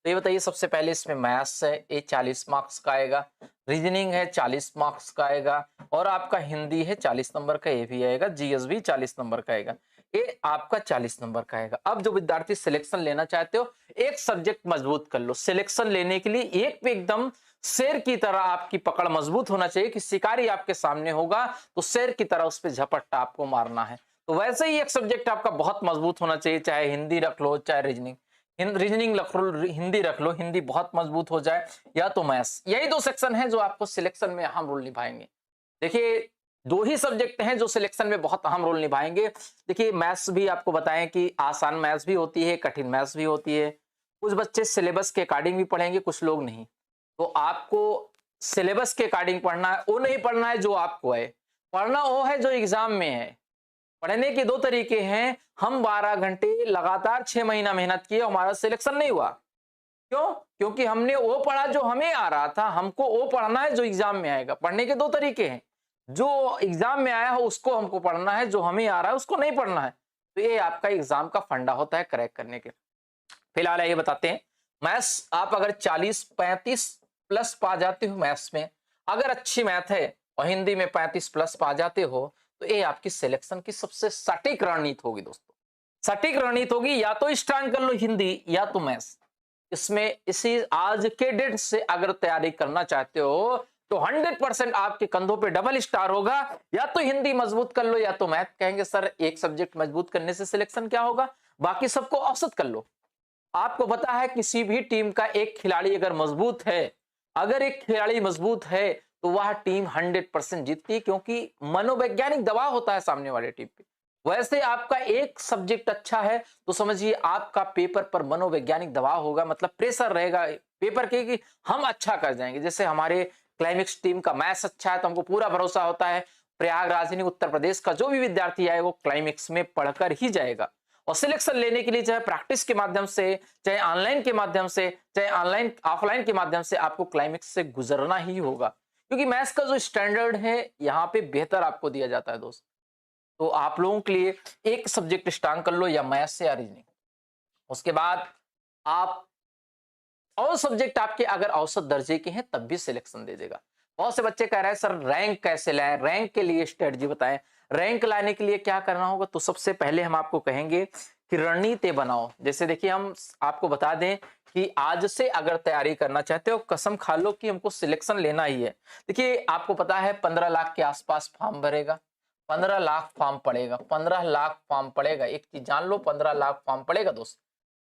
तो ये बताइए, सबसे पहले इसमें मैथ्स है, ये 40 मार्क्स का आएगा। रीजनिंग है 40 मार्क्स का आएगा। और आपका हिंदी है 40 नंबर का, ये भी आएगा। जीएस भी 40 नंबर का आएगा। ये आपका 40 नंबर का आएगा। अब जो विद्यार्थी सिलेक्शन लेना चाहते हो, एक सब्जेक्ट मजबूत कर लो। सिलेक्शन लेने के लिए एक पे एकदम शेर की तरह आपकी पकड़ मजबूत होना चाहिए कि शिकारी आपके सामने होगा तो शेर की तरह उस पर झपट्टा आपको मारना है। तो वैसे ही एक सब्जेक्ट आपका बहुत मजबूत होना चाहिए, चाहे हिंदी रख लो चाहे रीजनिंग। रीजनिंग रख लो, हिंदी रख लो, हिंदी बहुत मजबूत हो जाए, या तो मैथ्स। यही दो सेक्शन है जो आपको सिलेक्शन में अहम रोल निभाएंगे। देखिए, दो ही सब्जेक्ट हैं जो सिलेक्शन में बहुत अहम रोल निभाएंगे। देखिए, मैथ्स भी आपको बताएं कि आसान मैथ्स भी होती है, कठिन मैथ्स भी होती है। कुछ बच्चे सिलेबस के अकॉर्डिंग भी पढ़ेंगे, कुछ लोग नहीं। तो आपको सिलेबस के अकॉर्डिंग पढ़ना है, वो नहीं पढ़ना है जो आपको है। पढ़ना वो है जो एग्जाम में है। पढ़ने के दो तरीके हैं। हम 12 घंटे लगातार 6 महीना मेहनत किए, हमारा सिलेक्शन नहीं हुआ। क्यों? क्योंकि हमने वो पढ़ा जो हमें आ रहा था, हमको वो पढ़ना है जो एग्जाम में आएगा। पढ़ने के दो तरीके हैं। जो एग्जाम में आया हो उसको हमको पढ़ना है, जो हमें आ रहा है उसको नहीं पढ़ना है। तो ये आपका एग्जाम का फंडा होता है क्रैक करने के। फिलहाल ये बताते हैं, मैथ्स आप अगर 40-35 प्लस पा जाते हो मैथ्स में, अगर अच्छी मैथ है और हिंदी में 35 प्लस पा जाते हो, तो ये आपकी सिलेक्शन की सबसे सटीक रणनीति होगी दोस्तों। सटीक रणनीति होगी, या तो स्टार्ट कर लो हिंदी या तो मैथ्स। इसमें इसी आज के डेट से अगर तैयारी करना चाहते हो तो 100% आपके कंधों पे डबल स्टार होगा। या तो हिंदी मजबूत कर लो या तो मैथ। कहेंगे सर एक सब्जेक्ट मजबूत करने से सिलेक्शन क्या होगा, बाकी सबको औसत कर लो। आपको पता है किसी भी टीम का एक खिलाड़ी अगर मजबूत है, अगर एक खिलाड़ी मजबूत है तो वह टीम 100% जीतती है, क्योंकि मनोवैज्ञानिक दबाव होता है सामने वाले टीम पे। वैसे आपका एक सब्जेक्ट अच्छा है तो समझिए आपका पेपर पर मनोवैज्ञानिक दबाव होगा, मतलब प्रेशर रहेगा पेपर के कि हम अच्छा कर जाएंगे। जैसे हमारे क्लाइमेक्स टीम का मैथ्स अच्छा है तो हमको पूरा भरोसा होता है प्रयागराज यानी उत्तर प्रदेश का जो भी विद्यार्थी आए वो क्लाइमेक्स में पढ़कर ही जाएगा। और सिलेक्शन लेने के लिए चाहे प्रैक्टिस के माध्यम से, चाहे ऑनलाइन के माध्यम से, चाहे ऑनलाइन ऑफलाइन के माध्यम से, आपको क्लाइमेक्स से गुजरना ही होगा, क्योंकि मैथ्स का जो स्टैंडर्ड है यहाँ पे बेहतर आपको दिया जाता है दोस्त। तो आप लोगों के लिए एक सब्जेक्ट स्ट्रांग कर लो, या मैथ्स या रीजनिंग। उसके बाद आप और सब्जेक्ट आपके अगर औसत दर्जे के हैं तब भी सिलेक्शन दे देगा। बहुत से बच्चे कह रहे हैं सर रैंक कैसे लाएं, रैंक के लिए स्ट्रेटजी बताएं। रैंक लाने के लिए क्या करना होगा, तो सबसे पहले हम आपको कहेंगे कि रणनीति बनाओ। जैसे देखिए, हम आपको बता दें कि आज से अगर तैयारी करना चाहते हो, कसम खा लो कि हमको सिलेक्शन लेना ही है। देखिए, आपको पता है 15 लाख के आसपास फॉर्म भरेगा, 15 लाख फॉर्म पड़ेगा, 15 लाख फॉर्म पड़ेगा। एक चीज जान लो, 15 लाख फॉर्म पड़ेगा दोस्त।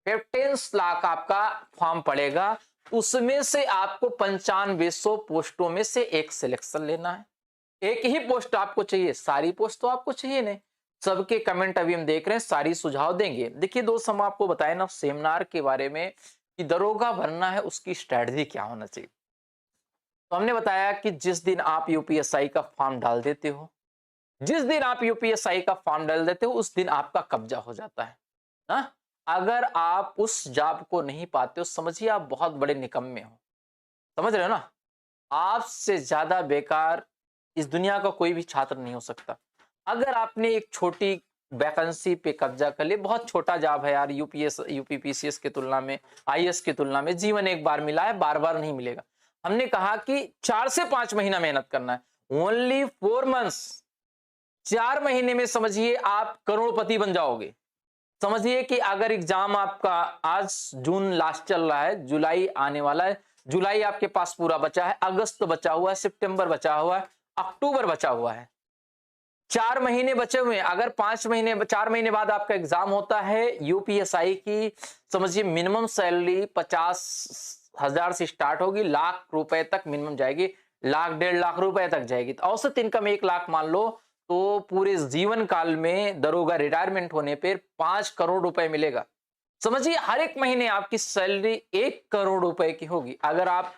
15 लाख आपका फॉर्म पड़ेगा, उसमें से आपको 9500 पोस्टों में से एक सिलेक्शन लेना है। एक ही पोस्ट आपको चाहिए, सारी पोस्ट तो आपको चाहिए नहीं। सबके कमेंट अभी हम देख रहे हैं, सारी सुझाव देंगे। देखिए दोस्त, हम आपको बताए ना सेमिनार के बारे में कि दरोगा बनना है उसकी स्ट्रेटजी क्या होना चाहिए। तो हमने बताया कि जिस दिन आप यूपीएसआई का फॉर्म डाल देते हो, जिस दिन आप यूपीएसआई का फॉर्म डाल देते हो उस दिन आपका कब्जा हो जाता है ना। अगर आप उस जॉब को नहीं पाते हो, समझिए आप बहुत बड़े निकम्मे हो। समझ रहे हो ना। आपसे ज्यादा बेकार इस दुनिया का कोई भी छात्र नहीं हो सकता। अगर आपने एक छोटी वैकेंसी पे कब्जा कर लिया, बहुत छोटा जॉब है यार, यूपीएस यूपीपीसीएस की तुलना में, आईएएस की तुलना में, जीवन एक बार मिला है, बार बार नहीं मिलेगा। हमने कहा कि 4 से 5 महीना मेहनत करना है, ओनली 4 मंथ्स। 4 महीने में समझिए आप करोड़पति बन जाओगे। समझिए कि अगर एग्जाम आपका आज जून लास्ट चल रहा है, जुलाई आने वाला है, जुलाई आपके पास पूरा बचा है, अगस्त बचा हुआ है, सितंबर बचा हुआ है, अक्टूबर बचा हुआ है, 4 महीने बचे हुए हैं। अगर 5 महीने 4 महीने बाद आपका एग्जाम होता है यूपीएसआई की, समझिए मिनिमम सैलरी 50,000 से स्टार्ट होगी, लाख रुपए तक मिनिमम जाएगी, लाख 1.5 लाख रुपए तक जाएगी। तो औसत इनकम 1 लाख मान लो, तो पूरे जीवन काल में दरोगा रिटायरमेंट होने पर 5 करोड़ रुपए मिलेगा। समझिए हर एक महीने आपकी सैलरी 1 करोड़ रुपए की होगी। अगर आप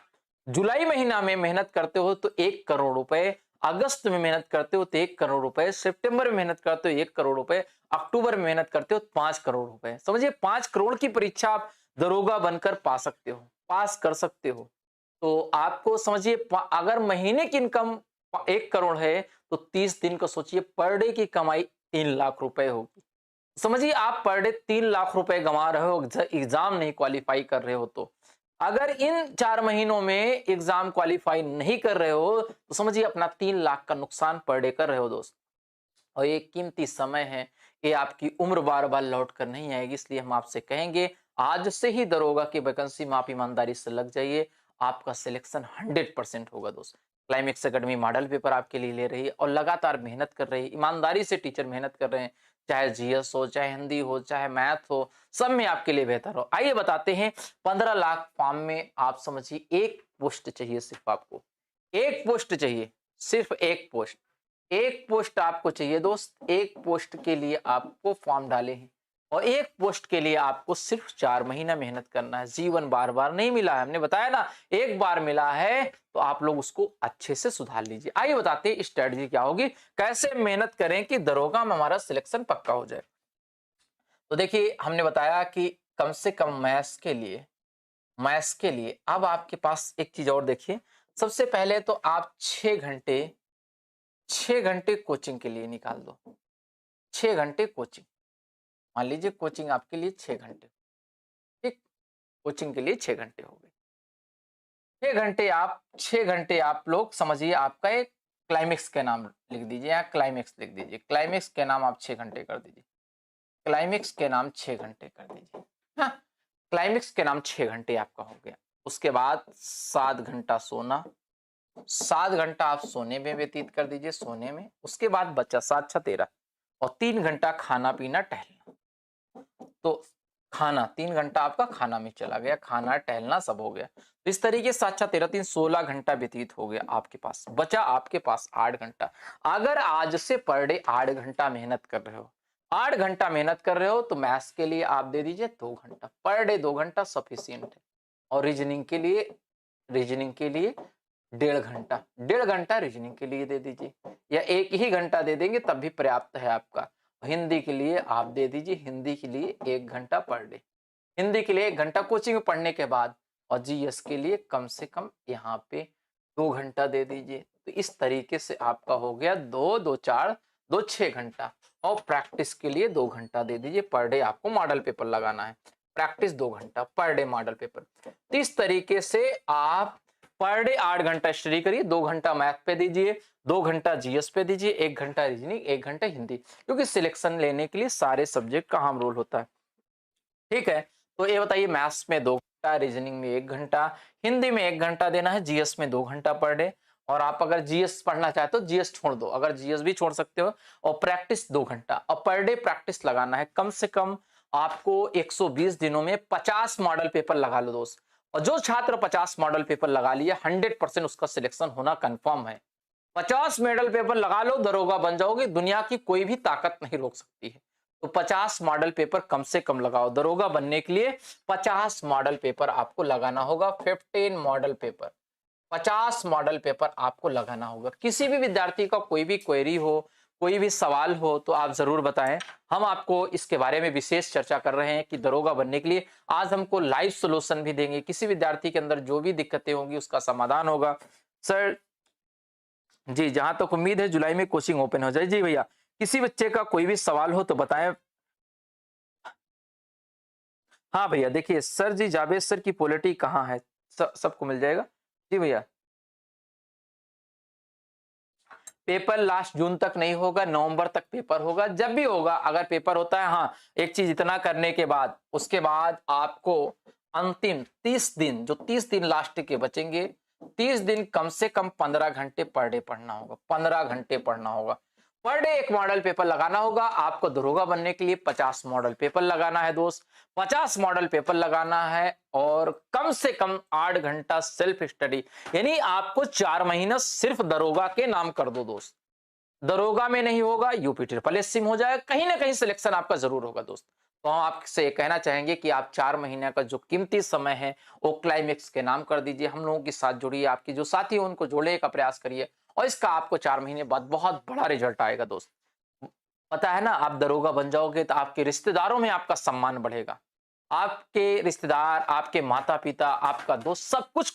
जुलाई महीना में मेहनत करते हो तो 1 करोड़ रुपए, अगस्त में मेहनत करते हो तो 1 करोड़ रुपए, सितंबर में मेहनत करते हो 1 करोड़ रुपए, अक्टूबर में मेहनत करते हो 5 करोड़ रुपए। समझिए 5 करोड़ की परीक्षा आप दरोगा बनकर पा सकते हो, पास कर सकते हो। तो आपको समझिए अगर महीने की इनकम 1 करोड़ है तो 30 दिन को सोचिए, पर डे की कमाई 3 लाख रुपए होगी। समझिए आप पर डे 3 लाख रुपए गंवा रहे हो, एग्जाम नहीं क्वालिफाई कर रहे हो तो। अगर इन 4 महीनों में एग्जाम क्वालिफाई नहीं कर रहे हो तो समझिए अपना 3 लाख का नुकसान पर डे कर रहे हो दोस्त। और ये कीमती समय है, ये आपकी उम्र बार बार लौट कर नहीं आएगी, इसलिए हम आपसे कहेंगे आज से ही दरोगा की वैकेंसी में आप ईमानदारी से लग जाइए, आपका सिलेक्शन 100% होगा दोस्त। क्लाइमेक्स एकेडमी मॉडल पेपर आपके लिए ले रही है और लगातार मेहनत कर रही है, ईमानदारी से टीचर मेहनत कर रहे हैं, चाहे जीएस हो, चाहे हिंदी हो, चाहे मैथ हो, सब में आपके लिए बेहतर हो। आइए बताते हैं, 15 लाख फॉर्म में आप समझिए एक पोस्ट चाहिए, सिर्फ आपको एक पोस्ट चाहिए, सिर्फ एक पोस्ट आपको चाहिए दोस्त। एक पोस्ट के लिए आपको फॉर्म डाले हैं और एक पोस्ट के लिए आपको सिर्फ 4 महीना मेहनत करना है। जीवन बार बार नहीं मिला है, हमने बताया ना, एक बार मिला है तो आप लोग उसको अच्छे से सुधार लीजिए। आइए बताते हैं स्ट्रेटजी क्या होगी, कैसे मेहनत करें कि दरोगा में हमारा सिलेक्शन पक्का हो जाए। तो देखिए हमने बताया कि कम से कम मैथ्स के लिए अब आपके पास एक चीज और देखिए। सबसे पहले तो आप 6 घंटे कोचिंग के लिए निकाल दो। 6 घंटे कोचिंग, मान लीजिए कोचिंग आपके लिए 6 घंटे, ठीक, कोचिंग के लिए 6 घंटे हो गए। 6 घंटे आप लोग समझिए, आपका एक क्लाइमेक्स के नाम लिख दीजिए या क्लाइमेक्स लिख दीजिए, क्लाइमेक्स के नाम आप 6 घंटे कर दीजिए, क्लाइमेक्स के नाम 6 घंटे कर दीजिए। हाँ, क्लाइमेक्स के नाम 6 घंटे आपका हो गया। उसके बाद 7 घंटा सोना, 7 घंटा आप सोने में व्यतीत कर दीजिए, सोने में। उसके बाद बच्चा 7 6 13 और 3 घंटा खाना पीना टहलना। तो खाना 3 घंटा आपका खाना में चला गया, खाना टहलना सब हो गया। तो इस तरीके से 7 6 13 3 16 घंटा व्यतीत हो गया आपके पास, बचा आपके पास 8 घंटा। अगर आज से पर डे 8 घंटा मेहनत कर रहे हो, 8 घंटा मेहनत कर रहे हो तो मैथ्स के लिए आप दे दीजिए 2 घंटा पर डे, 2 घंटा सफिशियंट है। और रीजनिंग के लिए 1.5 घंटा, 1.5 घंटा रीजनिंग के लिए दे दीजिए, या 1 ही घंटा दे देंगे तब भी पर्याप्त है आपका। हिंदी के लिए आप दे दीजिए, हिंदी के लिए 1 घंटा पर डे, हिंदी के लिए 1 घंटा कोचिंग में पढ़ने के बाद। और जीएस के लिए कम से कम यहाँ पे 2 घंटा दे दीजिए। तो इस तरीके से आपका हो गया 2 2 4 2 6 घंटा। और प्रैक्टिस के लिए 2 घंटा दे दीजिए, पर डे आपको मॉडल पेपर लगाना है, प्रैक्टिस 2 घंटा पर डे मॉडल पेपर। तो इस तरीके से आप पर डे 8 घंटा स्टडी करिए, 2 घंटा मैथ पे दीजिए, 2 घंटा जीएस पे दीजिए, 1 घंटा रीजनिंग, 1 घंटा हिंदी, क्योंकि सिलेक्शन लेने के लिए सारे सब्जेक्ट का हम रोल होता है। ठीक है, तो ये बताइए, मैथ्स में 2 घंटा, रीजनिंग में 1 घंटा, हिंदी में 1 घंटा देना है, जीएस में 2 घंटा पर डे। और आप अगर जीएस पढ़ना चाहते हो जीएस छोड़ दो, अगर जीएस भी छोड़ सकते हो। और प्रैक्टिस 2 घंटा, और पर डे प्रैक्टिस लगाना है कम से कम आपको 120 दिनों में 50 मॉडल पेपर लगा लो दोस्त। और जो छात्र 50 मॉडल पेपर लगा लिया, 100% उसका सिलेक्शन होना कंफर्म है। 50 मॉडल पेपर लगा लो, दरोगा बन जाओगे, दुनिया की कोई भी ताकत नहीं रोक सकती है। तो 50 मॉडल पेपर कम से कम लगाओ, दरोगा बनने के लिए 50 मॉडल पेपर आपको लगाना होगा, 15 मॉडल पेपर, 50 मॉडल पेपर आपको लगाना होगा। किसी भी विद्यार्थी का कोई भी क्वेरी हो, कोई भी सवाल हो तो आप जरूर बताएं, हम आपको इसके बारे में विशेष चर्चा कर रहे हैं कि दरोगा बनने के लिए आज हमको लाइव सोल्यूशन भी देंगे। किसी विद्यार्थी के अंदर जो भी दिक्कतें होंगी उसका समाधान होगा। सर जी, जहां तक उम्मीद है जुलाई में कोचिंग ओपन हो जाए। जी भैया, किसी बच्चे का कोई भी सवाल हो तो बताएं। हाँ भैया, देखिए सर जी, जावेद सर की पॉलिटी कहाँ है, सबको मिल जाएगा। जी भैया, पेपर लास्ट जून तक नहीं होगा, नवंबर तक पेपर होगा, जब भी होगा अगर पेपर होता है। हाँ, एक चीज, इतना करने के बाद उसके बाद आपको अंतिम 30 दिन, जो 30 दिन लास्ट के बचेंगे, 30 दिन कम से कम 15 घंटे पर डे पढ़ना होगा, 15 घंटे पढ़ना होगा। पर डे एक मॉडल पेपर लगाना होगा आपको। दरोगा बनने के लिए 50 मॉडल पेपर लगाना है दोस्त, 50 मॉडल पेपर लगाना है। और कम से कम 8 घंटा सेल्फ स्टडी, यानी आपको 4 महीना सिर्फ दरोगा के नाम कर दो दोस्त। दरोगा में नहीं होगा, यूपी ट्रिपल एस में हो जाएगा, कहीं ना कहीं सिलेक्शन आपका जरूर होगा दोस्त। तो हम आपसे कहना चाहेंगे कि आप 4 महीने का जो कीमती समय है वो क्लाइमेक्स के नाम कर दीजिए, हम लोगों के साथ जुड़िए, आपके जो साथी हो उनको जोड़ने का प्रयास करिए, और इसका आपको 4 महीने बाद बहुत बड़ा रिजल्ट आएगा दोस्त। पता है ना, आप दरोगा बन जाओगे तो आपके रिश्तेदारों में आपका सम्मान बढ़ेगा, आपके रिश्तेदार, आपके माता पिता, आपका दोस्त, सब कुछ,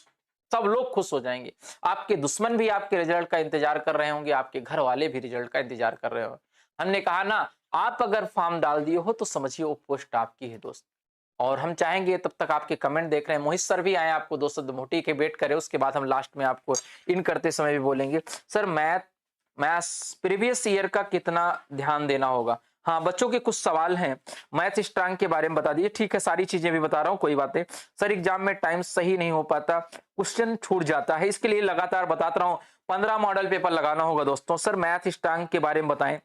सब लोग खुश हो जाएंगे। आपके दुश्मन भी आपके रिजल्ट का इंतजार कर रहे होंगे, आपके घर वाले भी रिजल्ट का इंतजार कर रहे होंगे। हमने कहा ना, आप अगर फॉर्म डाल दिए हो तो समझिए वो पोस्ट आपकी है दोस्त। और हम चाहेंगे, तब तक आपके कमेंट देख रहे हैं, मोहित सर भी आए आपको दोस्तों, मोटी के वेट करें, उसके बाद हम लास्ट में आपको इन करते समय भी बोलेंगे। सर मैथ्स प्रीवियस ईयर का कितना ध्यान देना होगा? हाँ, बच्चों के कुछ सवाल हैं, मैथ स्ट्रांग के बारे में बता दिए। ठीक है, सारी चीजें भी बता रहा हूँ, कोई बात नहीं। सर एग्जाम में टाइम सही नहीं हो पाता, क्वेश्चन छूट जाता है, इसके लिए लगातार बताता रहा हूँ, 15 मॉडल पेपर लगाना होगा दोस्तों। सर मैथ स्ट्रांग के बारे में बताएं।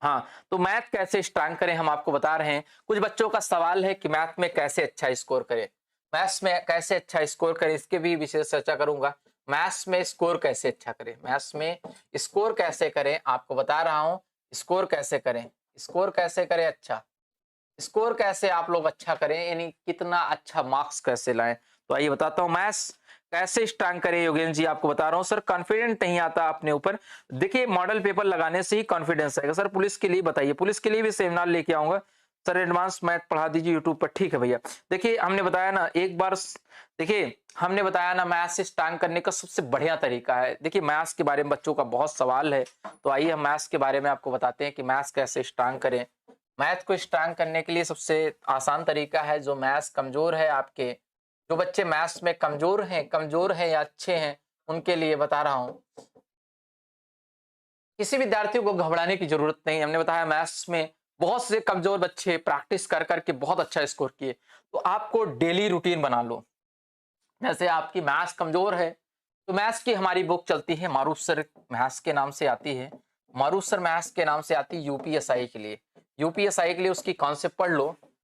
हाँ, तो मैथ कैसे स्ट्रांग करें हम आपको बता रहे हैं। कुछ बच्चों का सवाल है कि मैथ में कैसे अच्छा स्कोर करें, मैथ्स में कैसे अच्छा स्कोर करें, इसके भी विशेष चर्चा करूंगा। मैथ्स में स्कोर कैसे अच्छा करें, मैथ्स में स्कोर कैसे करें आपको बता रहा हूं। स्कोर कैसे करें, स्कोर कैसे करें अच्छा, स्कोर कैसे आप लोग अच्छा करें, यानी कितना अच्छा मार्क्स कैसे लाएं। तो आइए बताता हूं, मैथ्स कैसे स्ट्रांग करें योगेंद्र जी आपको बता रहा हूं। सर कॉन्फिडेंट नहीं आता अपने ऊपर, देखिए मॉडल पेपर लगाने से ही कॉन्फिडेंस आएगा। सर पुलिस के लिए बताइए, पुलिस के लिए भी सेमिनार लेके आऊंगा। सर एडवांस मैथ पढ़ा दीजिए यूट्यूब पर, ठीक है भैया। देखिए हमने बताया ना एक बार, देखिए हमने बताया ना मैथ्स स्ट्रांग करने का सबसे बढ़िया तरीका है। देखिए मैथ्स के बारे में बच्चों का बहुत सवाल है, तो आइए हम मैथ्स के बारे में आपको बताते हैं कि मैथ्स कैसे स्ट्रांग करें। मैथ को स्ट्रांग करने के लिए सबसे आसान तरीका है, जो मैथ्स कमजोर है आपके, जो बच्चे मैथ्स में कमजोर हैं या अच्छे हैं, उनके लिए बता रहा हूं। किसी विद्यार्थियों को घबराने की जरूरत नहीं। हमने बताया मैथ्स में बहुत से कमजोर बच्चे प्रैक्टिस कर करके बहुत अच्छा स्कोर किए, तो आपको डेली रूटीन बना लो। जैसे आपकी मैथ्स कमजोर है, तो मैथ्स की हमारी बुक चलती है, मारूफ सर मैथ्स के नाम से आती है, मारूफ सर मैथ्स के नाम से आती है यूपीएसआई के लिए। यूपीएसआई के लिए उसकी कॉन्सेप्ट पढ़ लो,